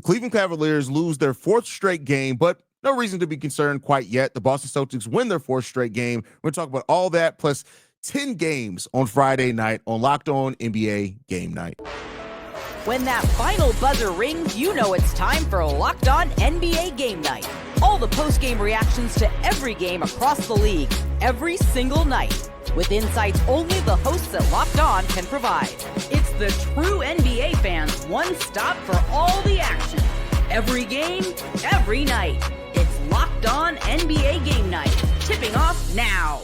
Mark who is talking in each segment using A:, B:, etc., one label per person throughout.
A: Cleveland Cavaliers lose their fourth straight game, but no reason to be concerned quite yet. The Boston Celtics win their fourth straight game. We're going to talk about all that plus 10 games on Friday night on Locked On NBA Game Night.
B: When that final buzzer rings, you know it's time for Locked On NBA Game Night. All the post-game reactions to every game across the league, every single night, with insights only the hosts at Locked On can provide. It's the true NBA fans' one stop for all the action. Every game, every night. It's Locked On NBA Game Night. Tipping off now.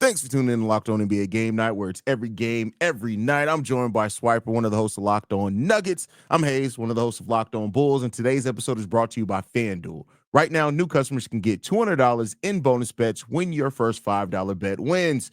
A: Thanks for tuning in to Locked On NBA Game Night, where it's every game, every night. I'm joined by Swipa, one of the hosts of Locked On Nuggets. I'm Haize, one of the hosts of Locked On Bulls, and today's episode is brought to you by FanDuel. Right now, new customers can get $200 in bonus bets when your first $5 bet wins.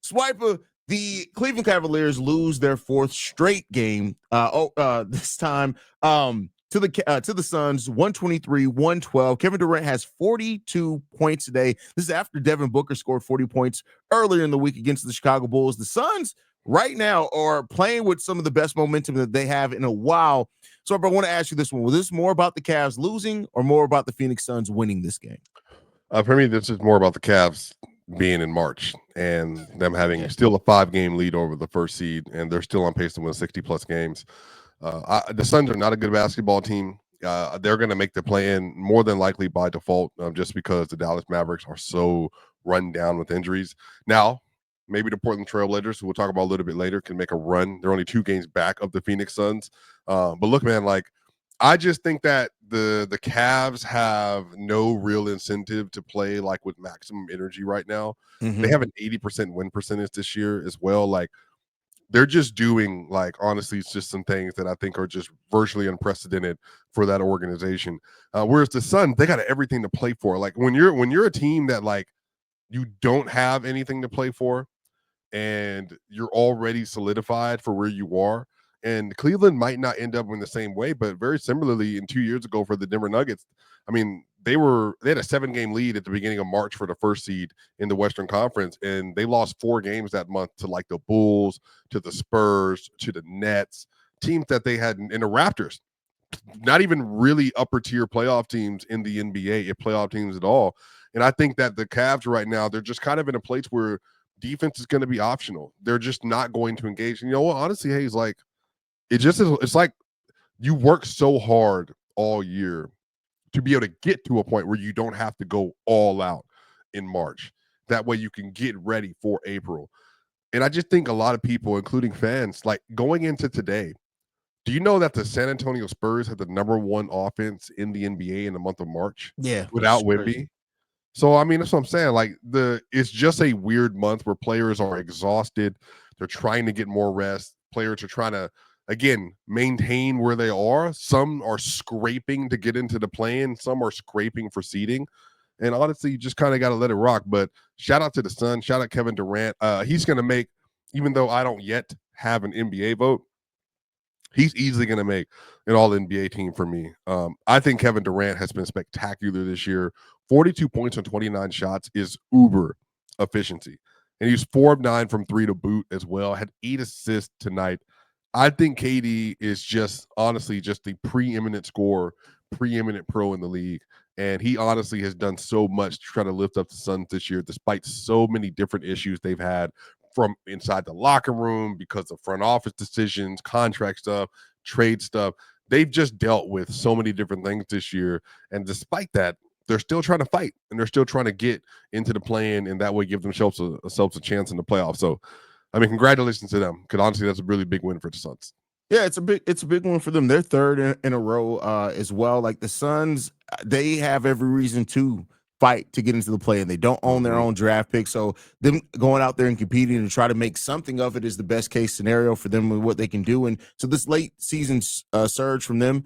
A: Swipa, the Cleveland Cavaliers lose their fourth straight game. This time to the Suns, 123-112. Kevin Durant has 42 points today. This is after Devin Booker scored 40 points earlier in the week against the Chicago Bulls. The Suns right now are playing with some of the best momentum that they have in a while. So I want to ask you this one. Was this more about the Cavs losing or more about the Phoenix Suns winning this game?
C: For me, this is more about the Cavs being in March and them having still a 5-game lead over the first seed, and they're still on pace to win 60-plus games. The Suns are not a good basketball team. They're going to make the play-in more than likely by default, just because the Dallas Mavericks are so run down with injuries. Now, maybe the Portland Trailblazers, who we'll talk about a little bit later, can make a run. They're only 2 games back of the Phoenix Suns. But look, man, I just think that the Cavs have no real incentive to play with maximum energy right now. Mm-hmm. They have an 80% win percentage this year as well. They're just doing, honestly, it's just some things that I think are just virtually unprecedented for that organization. Whereas the Suns, they got everything to play for. When you're a team that you don't have anything to play for, and you're already solidified for where you are. And Cleveland might not end up in the same way, but very similarly, 2 years ago for the Denver Nuggets, I mean, they had a 7-game lead at the beginning of March for the first seed in the Western Conference, and they lost 4 games that month to the Bulls, to the Spurs, to the Nets, teams that they had in the Raptors. Not even really upper tier playoff teams in the NBA, if playoff teams at all. And I think that the Cavs right now, they're just kind of in a place where defense is going to be optional. They're just not going to engage. And you know what? Honestly, hey, it's like you work so hard all year to be able to get to a point where you don't have to go all out in March. That way you can get ready for April. And I just think a lot of people, including fans, going into today, do you know that the San Antonio Spurs had the #1 offense in the NBA in the month of March?
A: Yeah.
C: Without Wemby. So, I mean, that's what I'm saying. It's just a weird month where players are exhausted. They're trying to get more rest. Players are trying to, again, maintain where they are. Some are scraping to get into the play-in. Some are scraping for seeding. And honestly, you just kind of got to let it rock. But shout out to the Suns. Shout out Kevin Durant. He's going to make, even though I don't yet have an NBA vote, he's easily going to make an all-NBA team for me. I think Kevin Durant has been spectacular this year. 42 points on 29 shots is uber efficiency. And he's 4 of 9 from 3 to boot as well. Had 8 assists tonight. I think KD is just, honestly, just the preeminent scorer, preeminent pro in the league. And he honestly has done so much to try to lift up the Suns this year, despite so many different issues they've had from inside the locker room because of front office decisions, contract stuff, trade stuff. They've just dealt with so many different things this year. And despite that, they're still trying to fight, and they're still trying to get into the play-in, and that way give themselves a chance in the playoffs. So, I mean, congratulations to them, because honestly, that's a really big win for the Suns.
A: Yeah, it's a big one for them. They're third in a row as well. The Suns, they have every reason to fight to get into the play, and they don't own their own draft pick. So them going out there and competing and try to make something of it is the best case scenario for them with what they can do. And so this late season surge from them,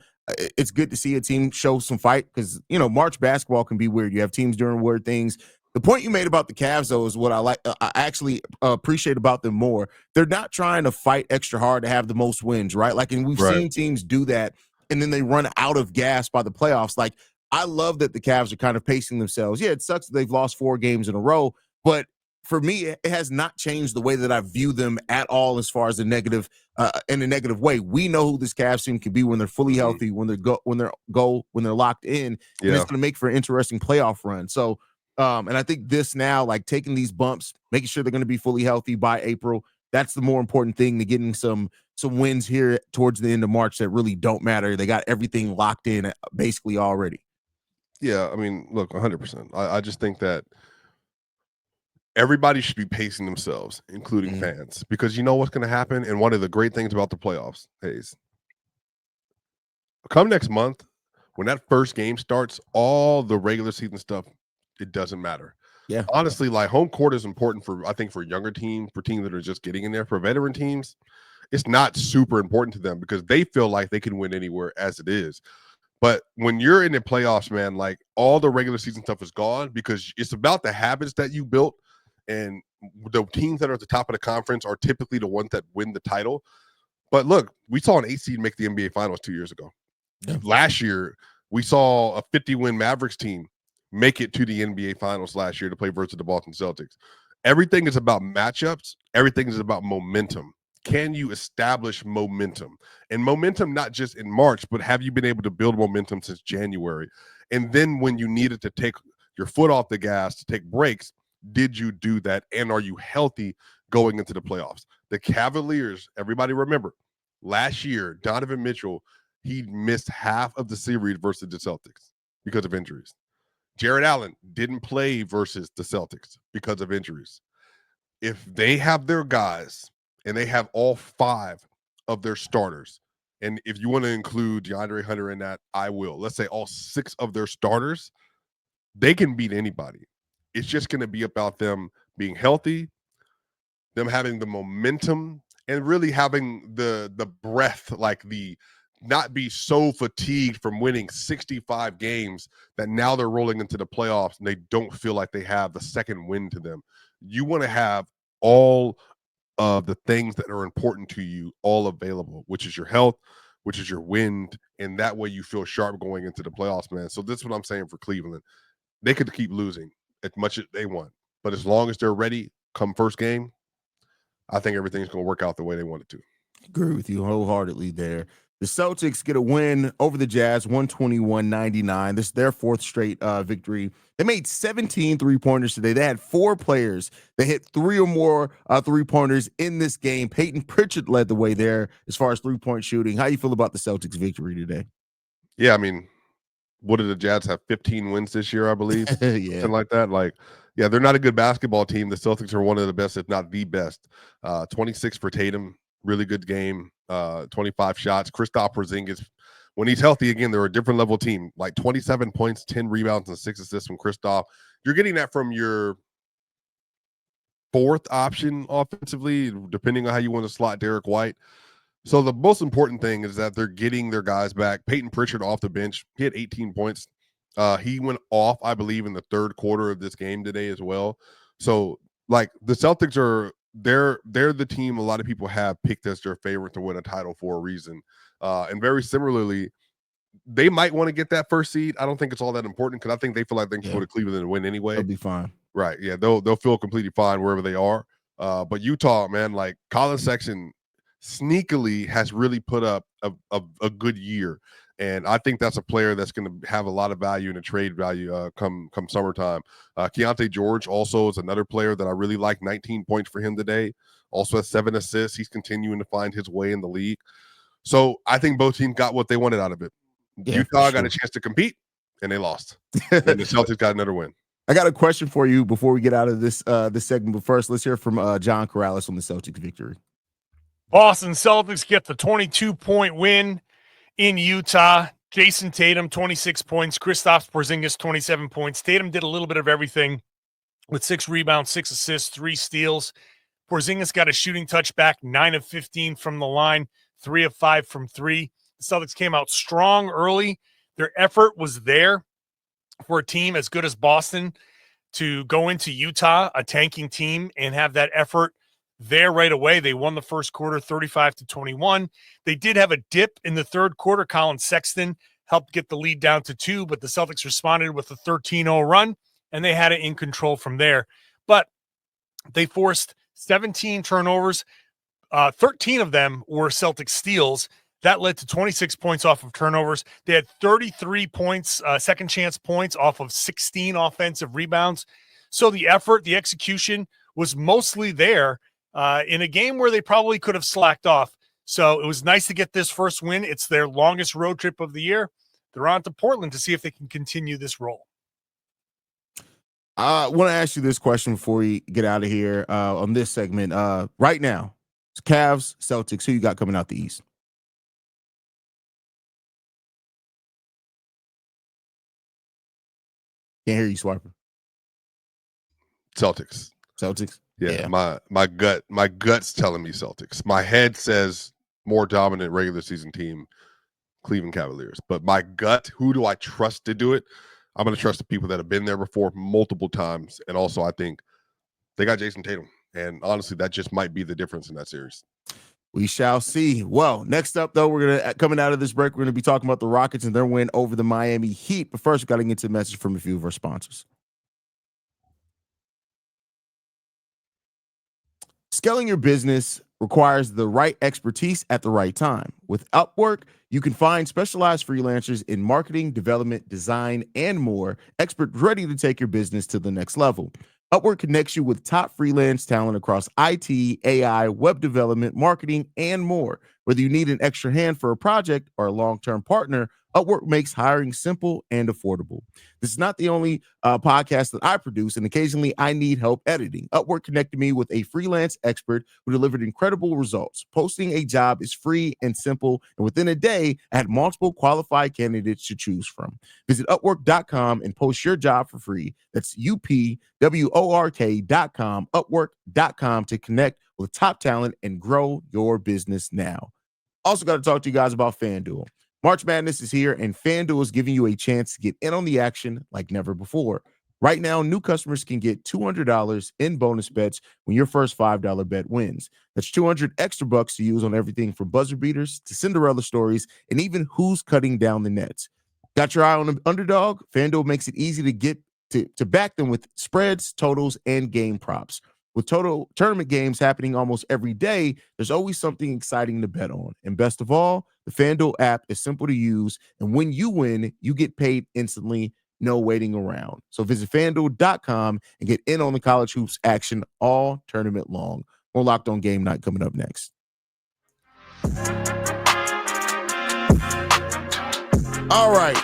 A: it's good to see a team show some fight, because, March basketball can be weird. You have teams doing weird things. The point you made about the Cavs, though, is what I actually appreciate about them more. They're not trying to fight extra hard to have the most wins, right? And we've seen teams do that, and then they run out of gas by the playoffs. I love that the Cavs are kind of pacing themselves. Yeah, it sucks that they've lost 4 games in a row, but for me, it has not changed the way that I view them at all as far as a negative, in a negative way. We know who this Cavs team can be when they're fully healthy, when they're locked in, and it's going to make for an interesting playoff run. So, and I think this now, like taking these bumps, making sure they're going to be fully healthy by April, that's the more important thing to getting some wins here towards the end of March that really don't matter. They got everything locked in basically already.
C: Yeah, I mean, look, 100%. I just think that everybody should be pacing themselves, including fans, because you know what's going to happen. And one of the great things about the playoffs, Haize, come next month, when that first game starts, all the regular season stuff, it doesn't matter.
A: Yeah.
C: Honestly, like home court is important I think for younger teams, for teams that are just getting in there. For veteran teams, it's not super important to them because they feel like they can win anywhere as it is. But when you're in the playoffs, man, like all the regular season stuff is gone because it's about the habits that you built. And the teams that are at the top of the conference are typically the ones that win the title. But look, we saw an 8 seed make the NBA Finals 2 years ago. Yeah. Last year, we saw a 50-win Mavericks team make it to the NBA Finals last year to play versus the Boston Celtics. Everything is about matchups. Everything is about momentum. Can you establish momentum? And momentum not just in March, but have you been able to build momentum since January? And then when you needed to take your foot off the gas to take breaks, did you do that? And are you healthy going into the playoffs? The Cavaliers, everybody remember, last year, Donovan Mitchell, he missed half of the series versus the Celtics because of injuries. Jared Allen didn't play versus the Celtics because of injuries. If they have their guys and they have all 5 of their starters, and if you want to include DeAndre Hunter in that, I will. Let's say all 6 of their starters, they can beat anybody. It's just going to be about them being healthy, them having the momentum, and really having the breath, like the not be so fatigued from winning 65 games that now they're rolling into the playoffs and they don't feel like they have the second wind to them. You want to have all of the things that are important to you all available, which is your health, which is your wind, and that way you feel sharp going into the playoffs, man. So this is what I'm saying for Cleveland. They could keep losing as much as they want, but as long as they're ready come first game, I think everything's going to work out the way they want it to.
A: Agree with you wholeheartedly there. The Celtics get a win over the Jazz, 121-99. This is their 4th straight victory. They made 17 3-pointers today. They had 4 players that hit 3 or more 3-pointers in this game. Peyton Pritchard led the way there as far as 3-point shooting. How you feel about the Celtics victory today?
C: Yeah, I mean, what did the Jazz have? 15 wins this year, I believe.
A: Yeah.
C: Something like that. Like, yeah, they're not a good basketball team. The Celtics are one of the best, if not the best. 26 for Tatum. Really good game. 25 shots. Kristaps Porziņģis, when he's healthy again, they're a different level team. Like 27 points, 10 rebounds, and 6 assists from Kristaps. You're getting that from your 4th option offensively, depending on how you want to slot Derek White. So the most important thing is that they're getting their guys back. Peyton Pritchard off the bench. He had 18 points. He went off, I believe, in the 3rd quarter of this game today as well. So, like, the Celtics are they're the team a lot of people have picked as their favorite to win a title for a reason. And very similarly, they might want to get that 1st seed. I don't think it's all that important because I think they feel like they can go to Cleveland and win anyway.
A: They'll be fine.
C: Right. Yeah, they'll feel completely fine wherever they are. But Utah, man, like Colin Sexton sneakily has really put up a good year. And I think that's a player that's going to have a lot of value in a trade value come summertime. Keontae George also is another player that I really like. 19 points for him today. Also has 7 assists. He's continuing to find his way in the league. So I think both teams got what they wanted out of it. Yeah, Utah got a chance to compete, and they lost. And the Celtics got another win.
A: I got a question for you before we get out of this segment. But first, let's hear from John Corrales on the Celtics victory.
D: Boston Celtics get the 22-point win in Utah. Jayson Tatum, 26 points. Kristaps Porziņģis, 27 points. Tatum did a little bit of everything with 6 rebounds, 6 assists, 3 steals. Porziņģis got a shooting touch back, 9 of 15 from the line, 3 of 5 from 3. The Celtics came out strong early. Their effort was there for a team as good as Boston to go into Utah, a tanking team, and have that effort there right away. They won the first quarter 35-21. They did have a dip in the 3rd quarter. Colin Sexton helped get the lead down to 2, but the Celtics responded with a 13-0 run, and they had it in control from there. But They forced 17 turnovers. 13 of them were Celtic steals. That led to 26 points off of turnovers. They had 33 points, second chance points off of 16 offensive rebounds. So the effort, the execution was mostly there in a game where they probably could have slacked off. So it was nice to get this first win. It's their longest road trip of the year. They're on to Portland to see if they can continue this roll.
A: I want to ask you this question before we get out of here on this segment. Right now, it's Cavs, Celtics. Who you got coming out the East? Can't hear you, Swiper.
C: Celtics.
A: Celtics.
C: Yeah. My gut's telling me Celtics. My head says more dominant regular season team, Cleveland Cavaliers. But my gut, who do I trust to do it? I'm going to trust the people that have been there before multiple times. And also, I think they got Jayson Tatum. And honestly, that just might be the difference in that series.
A: We shall see. Well, next up, though, we're going to, coming out of this break, we're going to be talking about the Rockets and their win over the Miami Heat. But first, we've got to get to a message from a few of our sponsors. Scaling your business requires the right expertise at the right time. With Upwork, you can find specialized freelancers in marketing, development, design, and more, experts ready to take your business to the next level. Upwork connects you with top freelance talent across IT, AI, web development, marketing, and more. Whether you need an extra hand for a project or a long-term partner, Upwork makes hiring simple and affordable. This is not the only podcast that I produce, and occasionally I need help editing. Upwork connected me with a freelance expert who delivered incredible results. Posting a job is free and simple, and within a day, I had multiple qualified candidates to choose from. Visit Upwork.com and post your job for free. That's UPWORK.com, Upwork.com to connect with top talent and grow your business now. Also got to talk to you guys about FanDuel. March Madness is here, and FanDuel is giving you a chance to get in on the action like never before. Right now, new customers can get $200 in bonus bets when your first $5 bet wins. That's $200 extra bucks to use on everything from buzzer beaters to Cinderella stories and even who's cutting down the nets. Got your eye on the underdog? FanDuel makes it easy to get to back them with spreads, totals, and game props. With total tournament games happening almost every day, there's always something exciting to bet on. And best of all, the FanDuel app is simple to use. And when you win, you get paid instantly, no waiting around. So visit FanDuel.com and get in on the college hoops action all tournament long. More Locked On Game Night coming up next. All right.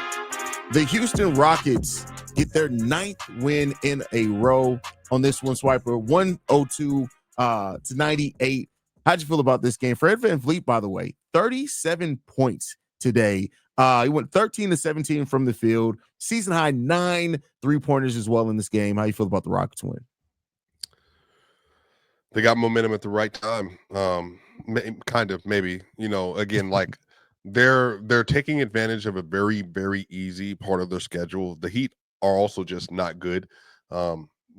A: The Houston Rockets get their 9th win in a row on this one, Swiper, 102 to 98. How'd you feel about this game? Fred VanVleet, by the way, 37 points today. He went 13 to 17 from the field. Season high 9 3-pointers as well in this game. How you feel about the Rockets win?
C: They got momentum at the right time. Kind of, maybe, again, like they're taking advantage of a very, very easy part of their schedule. The Heat are also just not good.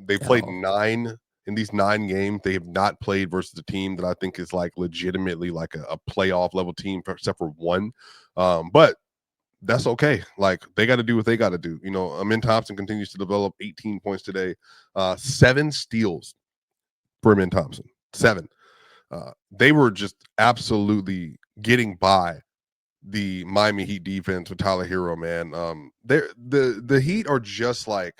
C: They played 9 in these 9 games. They have not played versus a team that I think is like legitimately like a playoff level team, except for one. But that's okay. Like they got to do what they got to do. Amin Thompson continues to develop 18 points today, 7 steals for Amin Thompson, 7. They were just absolutely getting by the Miami Heat defense with Tyler Hero, man. The Heat are just like,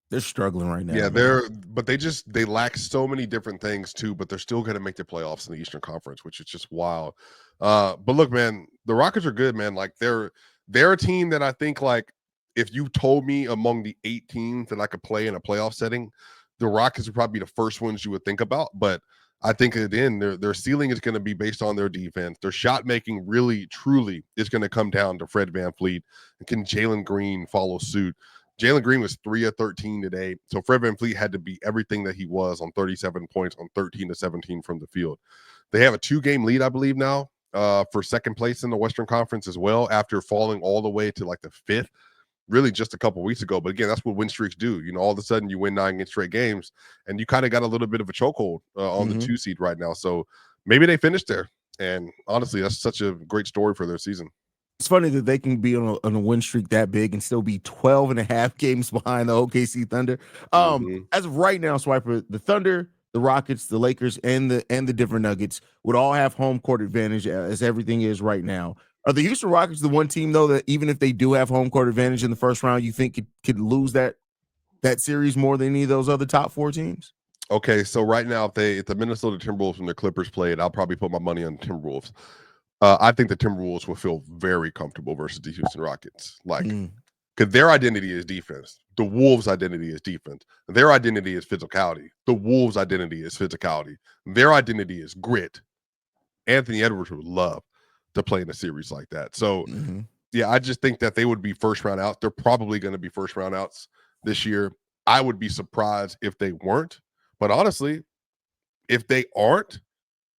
A: they're struggling right now.
C: Yeah, they lack so many different things too, but they're still going to make the playoffs in the Eastern Conference, which is just wild. But look, man, the Rockets are good, man. Like they're a team that I think, like, if you told me among the 8 teams that I could play in a playoff setting, the Rockets would probably be the first ones you would think about. But I think at the end, their ceiling is going to be based on their defense. Their shot making really, truly is going to come down to Fred VanVleet. And can Jalen Green follow suit? Jalen Green was 3 of 13 today. So Fred VanVleet had to be everything that he was on 37 points on 13 to 17 from the field. They have a 2-game lead, I believe, now for second place in the Western Conference as well, after falling all the way to like the 5th, really just a couple weeks ago. But again, that's what win streaks do. All of a sudden you win 9 straight games and you kind of got a little bit of a chokehold on the 2 seed right now. So maybe they finished there. And honestly, that's such a great story for their season.
A: It's funny that they can be on a win streak that big and still be 12 and a half games behind the OKC Thunder. As of right now, Swiper, the Thunder, the Rockets, the Lakers, and the Denver Nuggets would all have home court advantage as everything is right now. Are the Houston Rockets the one team, though, that even if they do have home court advantage in the first round, you think could lose that series more than any of those other top 4 teams?
C: Okay, so right now, if the Minnesota Timberwolves and the Clippers played, I'll probably put my money on the Timberwolves. I think the Timberwolves will feel very comfortable versus the Houston Rockets. Because their identity is defense. The Wolves' identity is defense. Their identity is physicality. The Wolves' identity is physicality. Their identity is grit. Anthony Edwards would love to play in a series like that. So, yeah, I just think that they would be first-round outs. They're probably going to be first-round outs this year. I would be surprised if they weren't. But honestly, if they aren't,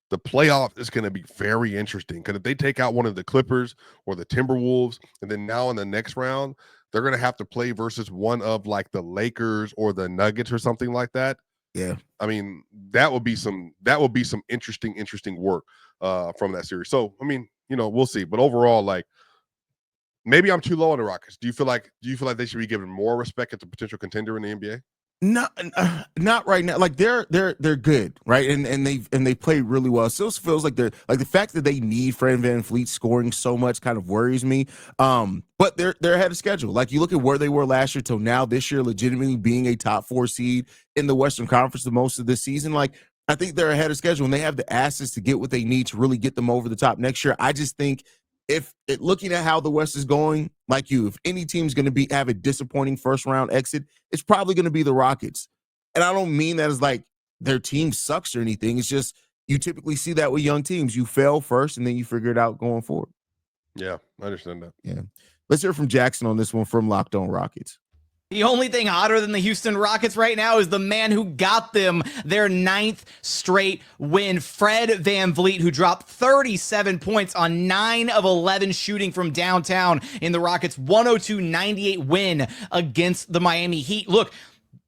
C: the playoff is going to be very interesting because if they take out one of the Clippers or the Timberwolves, and then now in the next round, they're going to have to play versus one of like the Lakers or the Nuggets or something like that.
A: Yeah.
C: I mean, that would be some interesting work from that series. So, I mean, we'll see. But overall, like, maybe I'm too low on the Rockets. Do you feel like they should be given more respect as a potential contender in the NBA?
A: Not right now. Like they're good, right? And they play really well. It still feels like they're like the fact that they need Fred VanVleet scoring so much kind of worries me. But they're ahead of schedule. Like you look at where they were last year till now, this year legitimately being a top 4 seed in the Western Conference the most of this season. Like I think they're ahead of schedule and they have the assets to get what they need to really get them over the top next year. I just think looking at how the West is going, like if any team's going to have a disappointing first round exit, it's probably going to be the Rockets. And I don't mean that as like their team sucks or anything. It's just you typically see that with young teams. You fail first and then you figure it out going forward.
C: Yeah, I understand that.
A: Yeah. Let's hear from Jackson on this one from Locked On Rockets.
E: The only thing hotter than the Houston Rockets right now is the man who got them their 9th straight win, Fred VanVleet, who dropped 37 points on 9 of 11 shooting from downtown in the Rockets' 102-98 win against the Miami Heat. Look,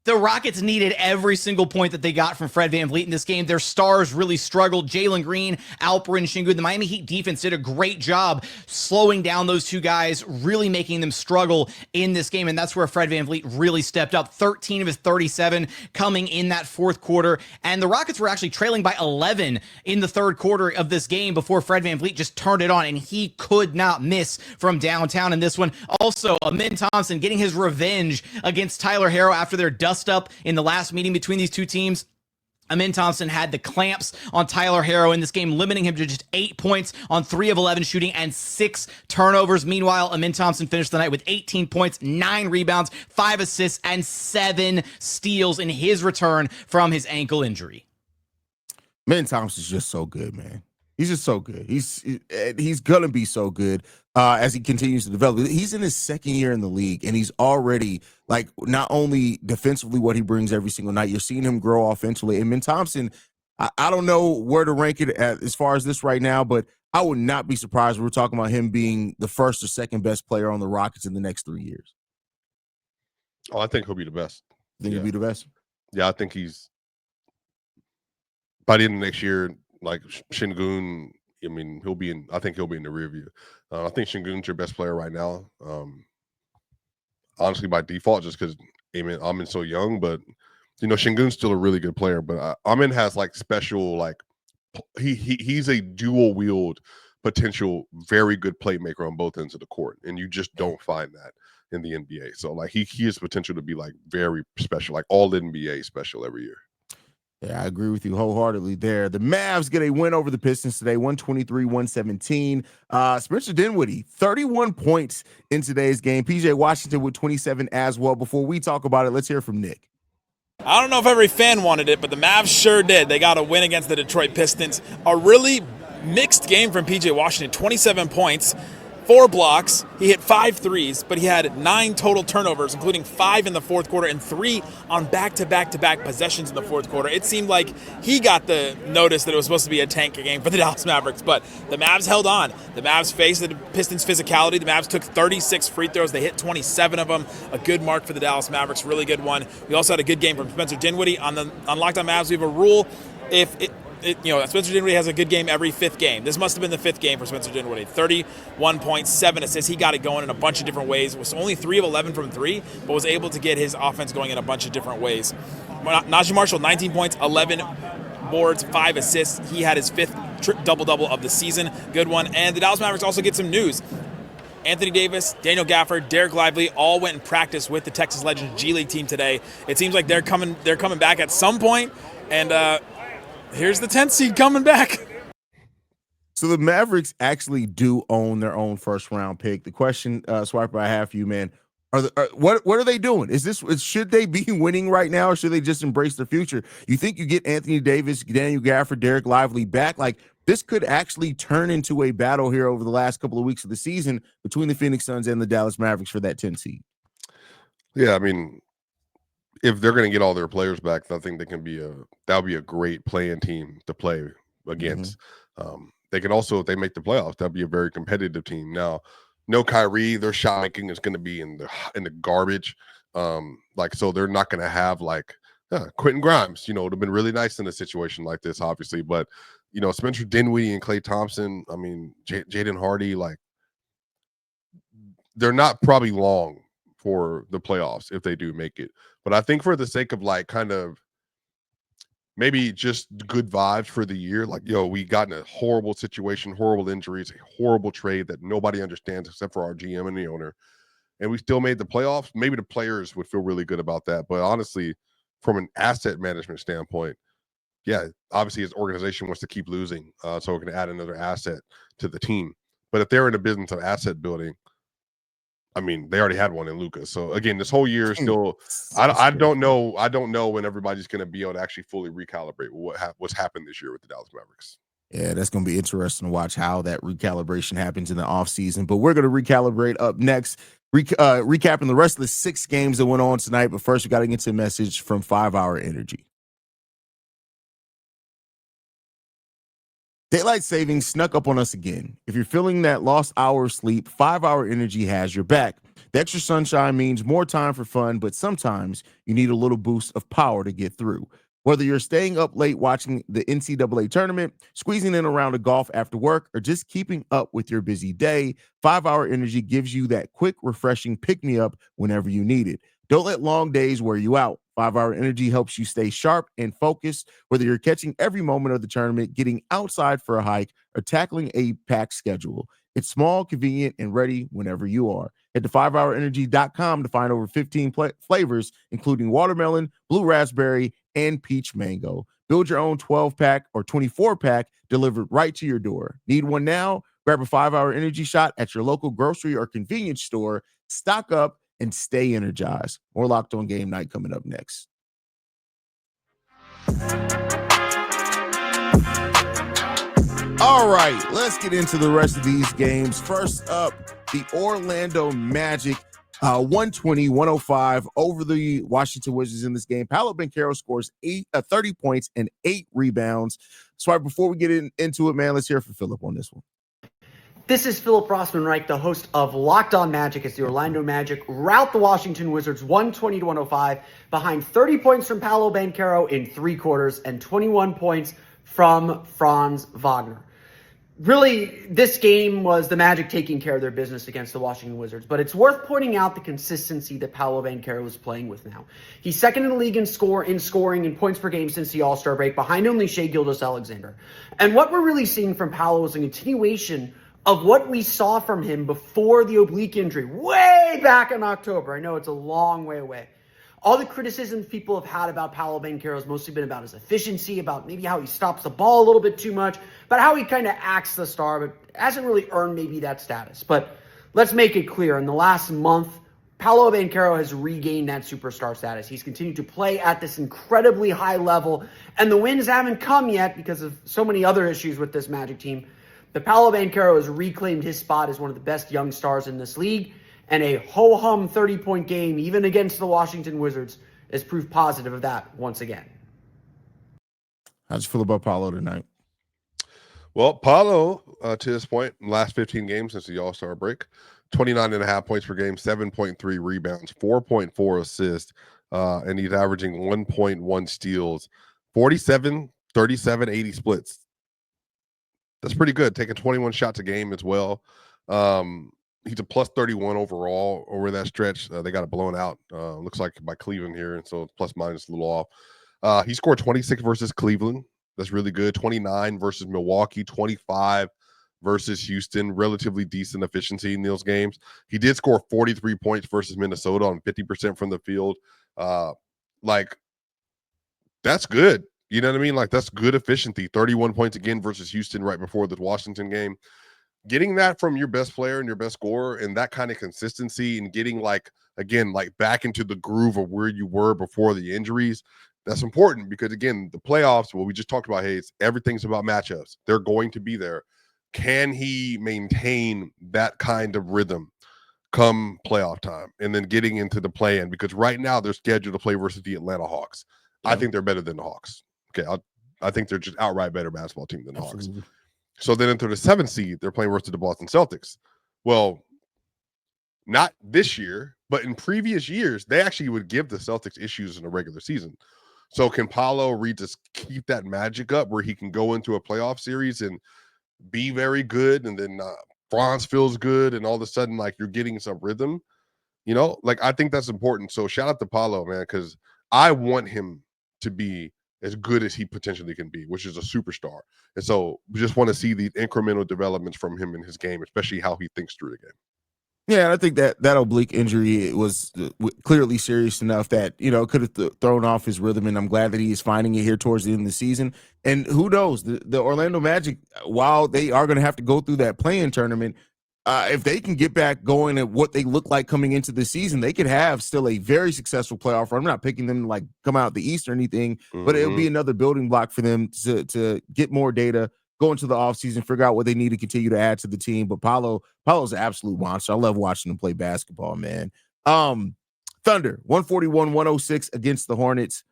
E: the Rockets needed every single point that they got from Fred VanVleet in this game. Their stars really struggled. Jalen Green, Alperen Sengun. The Miami Heat defense did a great job slowing down those two guys, really making them struggle in this game. And that's where Fred VanVleet really stepped up. 13 of his 37 coming in that fourth quarter. And the Rockets were actually trailing by 11 in the third quarter of this game before Fred VanVleet just turned it on. And he could not miss from downtown in this one. Also, Amin Thompson getting his revenge against Tyler Herro after their dust up in the last meeting between these two teams. Amin Thompson had the clamps on Tyler Herro in this game, limiting him to just 8 points on 3 of 11 shooting and 6 turnovers. Meanwhile, Amin Thompson finished the night with 18 points, 9 rebounds, 5 assists, and 7 steals in his return from his ankle injury.
A: Amin Thompson's just so good, man. He's just so good. He's gonna be so good as he continues to develop. He's in his second year in the league, and he's already like not only defensively what he brings every single night. You're seeing him grow offensively. And Amin Thompson, I don't know where to rank it as far as this right now, but I would not be surprised if we're talking about him being the first or second best player on the Rockets in the next 3 years.
C: Oh, I think he'll be the best.
A: Think he'll be the best?
C: Yeah, I think he's by the end of next year. Like Sengun, I mean, I think he'll be in the rear view. I think Sengun's your best player right now. Honestly, by default, just because Amin's so young, but Sengun's still a really good player. But Amin has like special, like he's a dual wield potential, very good playmaker on both ends of the court, and you just don't find that in the NBA. So like he has potential to be like very special, like all NBA special every year.
A: Yeah, I agree with you wholeheartedly there. The Mavs get a win over the Pistons today, 123-117. Spencer Dinwiddie, 31 points in today's game. PJ Washington with 27 as well. Before we talk about it, let's hear from Nick.
F: I don't know if every fan wanted it, but the Mavs sure did. They got a win against the Detroit Pistons. A really mixed game from PJ Washington, 27 points. 4 blocks. He hit 5 threes, but he had 9 total turnovers, including 5 in the fourth quarter and 3 on back-to-back-to-back possessions in the fourth quarter. It seemed like he got the notice that it was supposed to be a tank game for the Dallas Mavericks, but the Mavs held on. The Mavs faced the Pistons' physicality. The Mavs took 36 free throws. They hit 27 of them. A good mark for the Dallas Mavericks. Really good one. We also had a good game from Spencer Dinwiddie. On Locked On Mavs, we have a rule. If Spencer Dinwiddie has a good game every 5th game. This must have been the 5th game for Spencer Dinwiddie. 31 points, 7 assists. He got it going in a bunch of different ways. Was only 3 of 11 from 3, but was able to get his offense going in a bunch of different ways. Najee Marshall, 19 points, 11 boards, 5 assists. He had his 5th double-double of the season. Good one. And the Dallas Mavericks also get some news. Anthony Davis, Daniel Gafford, Derek Lively all went and practiced with the Texas Legends G League team today. It seems like they're coming back at some point, and here's the 10th seed coming back.
A: So the Mavericks actually do own their own first-round pick. The question, Swiper, I have for you, man, what are they doing? Should they be winning right now, or should they just embrace the future? You think you get Anthony Davis, Daniel Gafford, Derek Lively back? Like, this could actually turn into a battle here over the last couple of weeks of the season between the Phoenix Suns and the Dallas Mavericks for that 10 seed.
C: Yeah, I mean, if they're going to get all their players back, I think that'll be a great play-in team to play against. They can also, if they make the playoffs, that'll be a very competitive team. Now, no Kyrie, their shot making is going to be in the garbage. So they're not going to have Quentin Grimes. It would have been really nice in a situation like this, obviously, but Spencer Dinwiddie and Klay Thompson, I mean, Jaden Hardy, they're not probably long for the playoffs if they do make it. But I think for the sake of kind of maybe just good vibes for the year, we got in a horrible situation, horrible injuries, a horrible trade that nobody understands except for our GM and the owner, and we still made the playoffs. Maybe the players would feel really good about that. But honestly, from an asset management standpoint, yeah, obviously his organization wants to keep losing, so we're going to add another asset to the team. But if they're in the business of asset building, I mean, they already had one in Lucas. So again, this whole year is still, I don't know when everybody's going to be able to actually fully recalibrate what's happened this year with the Dallas Mavericks.
A: Yeah, that's going to be interesting to watch how that recalibration happens in the offseason. But we're going to recalibrate up next, recapping the rest of the 6 games that went on tonight. But first, we got to get to a message from 5 Hour Energy. Daylight savings snuck up on us again. If you're feeling that lost hour of sleep, 5 Hour Energy has your back. The extra sunshine means more time for fun, but sometimes you need a little boost of power to get through. Whether you're staying up late watching the NCAA tournament, squeezing in a round of golf after work, or just keeping up with your busy day, 5 Hour Energy gives you that quick, refreshing pick-me-up whenever you need it. Don't let long days wear you out. 5 Hour Energy helps you stay sharp and focused, whether you're catching every moment of the tournament, getting outside for a hike, or tackling a packed schedule. It's small, convenient, and ready whenever you are. Head to 5hourenergy.com to find over 15 flavors, including watermelon, blue raspberry, and peach mango. Build your own 12-pack or 24-pack delivered right to your door. Need one now? Grab a 5 Hour Energy shot at your local grocery or convenience store. Stock up and stay energized. More Locked On Game Night coming up next. All right, let's get into the rest of these games. First up, the Orlando Magic 120-105 over the Washington Wizards in this game. Paolo Banchero scores 30 points and 8 rebounds. So before we get into it, man, let's hear from Philip on this one.
G: This is Philip Rossman-Reich, the host of Locked On Magic, as the Orlando Magic rout the Washington Wizards 120-105 behind 30 points from Paolo Banchero in 3 quarters and 21 points from Franz Wagner. Really, this game was the Magic taking care of their business against the Washington Wizards, but it's worth pointing out the consistency that Paolo Banchero is playing with now. He's second in the league in scoring and points per game since the All-Star break, behind only Shai Gilgeous-Alexander. And what we're really seeing from Paolo is a continuation of what we saw from him before the oblique injury, way back in October. I know it's a long way away. All the criticisms people have had about Paolo Banchero has mostly been about his efficiency, about maybe how he stops the ball a little bit too much, about how he kind of acts the star, but hasn't really earned maybe that status. But let's make it clear, in the last month, Paolo Banchero has regained that superstar status. He's continued to play at this incredibly high level, and the wins haven't come yet because of so many other issues with this Magic team. But Paolo Banchero has reclaimed his spot as one of the best young stars in this league, and a ho-hum 30-point game, even against the Washington Wizards, is proof positive of that once again.
A: How'd you feel about Paolo tonight?
C: Well, Paolo, to this point, in the last 15 games since the All-Star break, 29.5 points per game, 7.3 rebounds, 4.4 assists, and he's averaging 1.1 steals, 47 37-80 splits. That's pretty good. Taking 21 shots a game as well. He's a plus 31 overall over that stretch. They got it blown out. Looks like by Cleveland here, and so plus minus a little off. He scored 26 versus Cleveland. That's really good. 29 versus Milwaukee. 25 versus Houston. Relatively decent efficiency in those games. He did score 43 points versus Minnesota on 50% from the field. Like, that's good. You know what I mean? Like, that's good efficiency. 31 points again versus Houston right before the Washington game. Getting that from your best player and your best scorer and that kind of consistency and getting, like, again, like back into the groove of where you were before the injuries, that's important because, again, the playoffs, what we just talked about, Haize, everything's about matchups. They're going to be there. Can he maintain that kind of rhythm come playoff time and then getting into the play-in? Because right now they're scheduled to play versus the Atlanta Hawks. Yeah. I think they're better than the Hawks. Okay, I think they're just outright better basketball team than the Hawks. So then into the 7th seed, they're playing versus the Boston Celtics. Well, not this year, but in previous years, they actually would give the Celtics issues in the regular season. So can Paolo Reed just keep that magic up where he can go into a playoff series and be very good, and then Franz feels good, and all of a sudden, like, you're getting some rhythm, you know? Like, I think that's important. So shout out to Paolo, man, because I want him to be as good as he potentially can be, which is a superstar. And so we just want to see the incremental developments from him in his game, especially how he thinks through the game.
A: Yeah, and I think that oblique injury was clearly serious enough that, you know, could have thrown off his rhythm, and I'm glad that he is finding it here towards the end of the season. And who knows, the Orlando Magic, while they are going to have to go through that play-in tournament, if they can get back going at what they look like coming into the season, they could have still a very successful playoff run. I'm not picking them to, like, come out the East or anything, but it'll be another building block for them to get more data, go into the offseason, figure out what they need to continue to add to the team. But Paolo's an absolute monster. I love watching him play basketball, man. Thunder, 141-106 against the Hornets.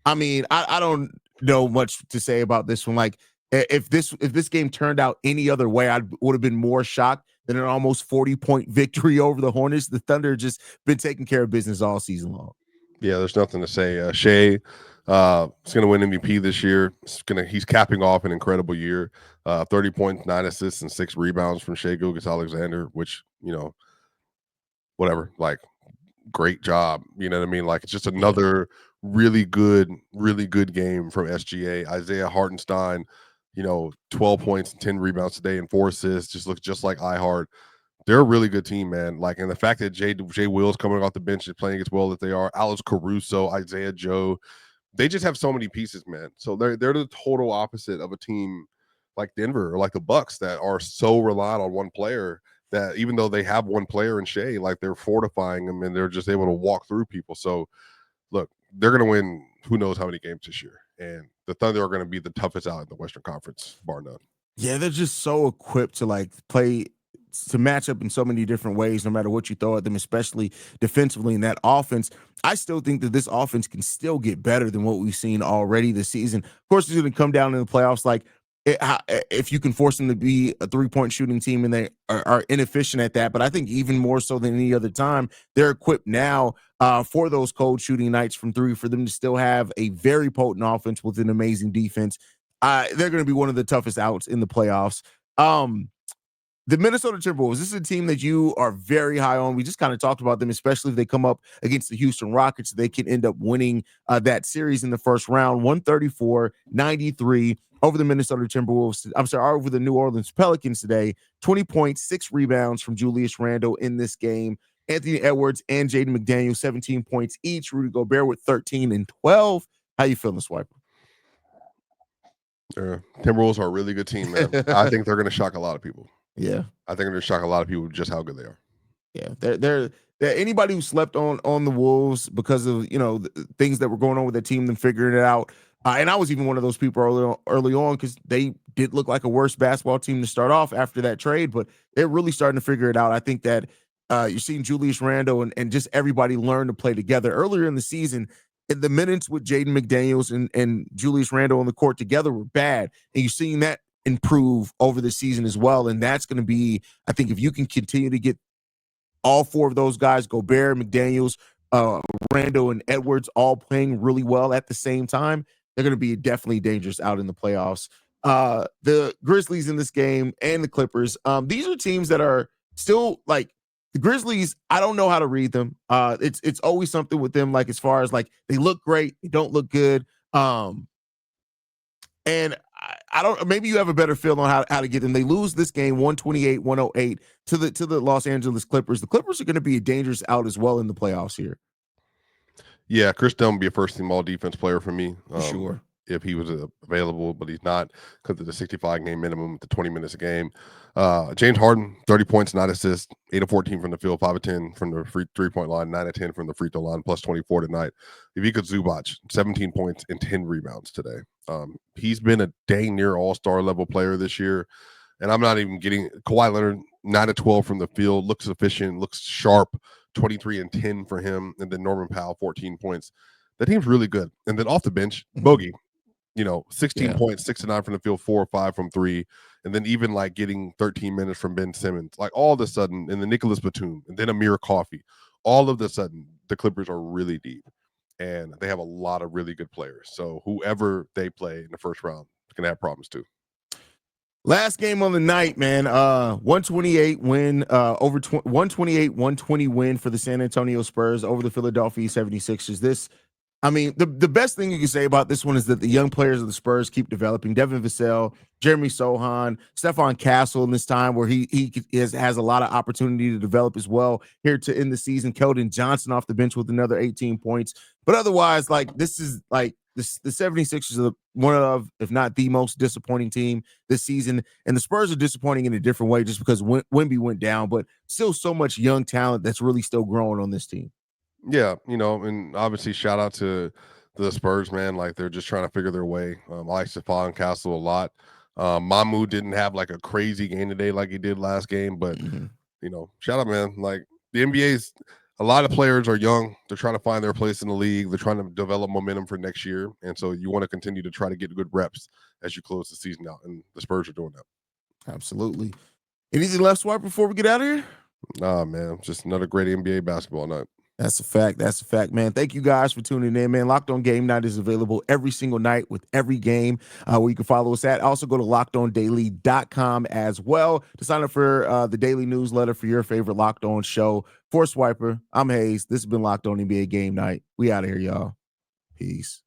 A: I mean, I don't know much to say about this one. Like, if this game turned out any other way, I would have been more shocked than an almost 40-point victory over the Hornets. The Thunder just been taking care of business all season long.
C: Yeah, there's nothing to say. Shea is going to win MVP this year. He's capping off an incredible year. 30 points, 9 assists, and 6 rebounds from Shea Gilgeous-Alexander, which, you know, whatever, like, great job. You know what I mean? Like, it's just another really good game from SGA. Isaiah Hartenstein, you know, 12 points and 10 rebounds today and 4 assists, just looks just like iHeart. They're a really good team, man. Like, and the fact that Jay Will's coming off the bench and playing as well as they are, Alex Caruso, Isaiah Joe, they just have so many pieces, man. So they're the total opposite of a team like Denver or like the Bucks that are so reliant on one player that even though they have one player in Shea, like, they're fortifying them and they're just able to walk through people. So look, they're going to win who knows how many games this year. And the Thunder are going to be the toughest out in the Western Conference, bar none.
A: Yeah, they're just so equipped to, like, play, to match up in so many different ways, no matter what you throw at them, especially defensively in that offense. I still think that this offense can still get better than what we've seen already this season. Of course, it's going to come down in the playoffs. Like, if you can force them to be a three-point shooting team, and they are inefficient at that. But I think even more so than any other time, they're equipped now for those cold shooting nights from three, for them to still have a very potent offense with an amazing defense. They're going to be one of the toughest outs in the playoffs. The Minnesota Timberwolves, this is a team that you are very high on. We just kind of talked about them, especially if they come up against the Houston Rockets. They can end up winning that series in the first round, 134-93 over the Minnesota Timberwolves. I'm sorry, over the New Orleans Pelicans today. 20 points, 6 rebounds from Julius Randle in this game. Anthony Edwards and Jaden McDaniels, 17 points each. Rudy Gobert with 13 and 12. How you feeling, Swiper?
C: Timberwolves are a really good team, man. I think they're going to shock a lot of people.
A: Yeah,
C: I think they're going to shock a lot of people with just how good they are.
A: Yeah, they're anybody who slept on the Wolves because of, you know, the things that were going on with the team, them figuring it out. And I was even one of those people early on because they did look like a worse basketball team to start off after that trade, but they're really starting to figure it out. I think that you're seeing Julius Randle and just everybody learn to play together. Earlier in the season, in the minutes with Jaden McDaniels and Julius Randle on the court together were bad, and you're seeing that improve over the season as well. And that's going to be, I think, if you can continue to get all 4 of those guys, Gobert, McDaniels, Randle, and Edwards, all playing really well at the same time, they're going to be definitely dangerous out in the playoffs. The Grizzlies in this game and the Clippers, these are teams that are still like the Grizzlies. I don't know how to read them. It's always something with them, like as far as like they look great, they don't look good. And I don't, maybe you have a better feel on how to get them. They lose this game 128-108 to the Los Angeles Clippers. The Clippers are going to be a dangerous out as well in the playoffs here.
C: Yeah, Chris Dunn would be a first team all defense player for me.
A: Sure.
C: If he was available, but he's not because of the 65 game minimum, the 20 minutes a game. James Harden, 30 points, 9 assists, 8 of 14 from the field, 5 of 10 from the free 3-point line, 9 of 10 from the free throw line, plus 24 tonight. Ivica Zubac, 17 points and 10 rebounds today. He's been a dang near all-star level player this year. And I'm not even getting Kawhi Leonard, 9 of 12 from the field, looks efficient, looks sharp, 23 and 10 for him. And then Norman Powell, 14 points. That team's really good. And then off the bench, Bogey, 16 points, 6 to 9 from the field, 4 or 5 from 3. And then even like getting 13 minutes from Ben Simmons, like all of a sudden, and then Nicholas Batum, and then Amir Coffey, all of a sudden, the Clippers are really deep. And they have a lot of really good players. So whoever they play in the first round is going to have problems too.
A: Last game on the night, man. 128 win, 128-120 win for the San Antonio Spurs over the Philadelphia 76ers. The best thing you can say about this one is that the young players of the Spurs keep developing. Devin Vassell, Jeremy Sohan, Stephon Castle in this time where he has a lot of opportunity to develop as well here to end the season. Keldon Johnson off the bench with another 18 points. But otherwise, like this is like the 76ers are one of, if not the most disappointing team this season. And the Spurs are disappointing in a different way just because Wemby went down, but still so much young talent that's really still growing on this team.
C: Yeah, and obviously shout out to the Spurs, man. Like they're just trying to figure their way. I like Stephon Castle a lot. Mamu didn't have like a crazy game today like he did last game, but shout out, man. Like the NBA's a lot of players are young. They're trying to find their place in the league. They're trying to develop momentum for next year. And so you want to continue to try to get good reps as you close the season out. And the Spurs are doing that.
A: Absolutely. Anything left, Swipe, before we get out of here?
C: Nah, man. Just another great NBA basketball night.
A: That's a fact. That's a fact, man. Thank you guys for tuning in, man. Locked On Game Night is available every single night with every game where you can follow us at. Also, go to LockedOnDaily.com as well to sign up for the daily newsletter for your favorite Locked On show. For Swiper, I'm Haize. This has been Locked On NBA Game Night. We out of here, y'all. Peace.